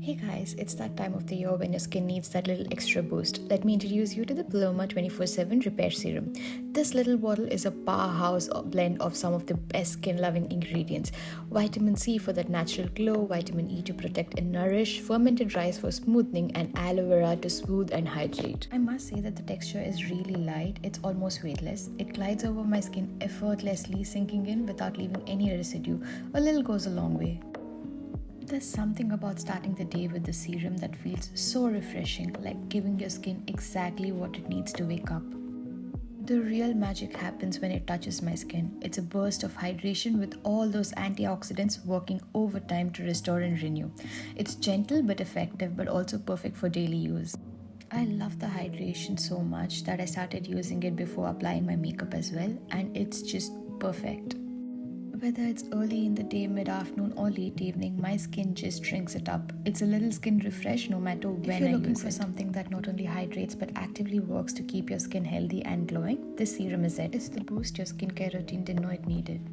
Hey guys, it's that time of the year when your skin needs that little extra boost. Let me introduce you to the Paloma 24/7 Repair Serum. This little bottle is a powerhouse blend of some of the best skin-loving ingredients. Vitamin C for that natural glow, vitamin E to protect and nourish, fermented rice for smoothing, and aloe vera to soothe and hydrate. I must say that the texture is really light. It's almost weightless. It glides over my skin effortlessly, sinking in without leaving any residue. A little goes a long way. There's something about starting the day with the serum that feels so refreshing, like giving your skin exactly what it needs to wake up. The real magic happens when it touches my skin. It's a burst of hydration with all those antioxidants working overtime to restore and renew. It's gentle but effective, but also perfect for daily use. I love the hydration so much that I started using it before applying my makeup as well, and it's just perfect. Whether it's early in the day, mid-afternoon or late evening, my skin just drinks it up. It's a little skin refresh no matter when I use it. If you're looking for something that not only hydrates but actively works to keep your skin healthy and glowing, this serum is it. It's the boost your skincare routine didn't know it needed.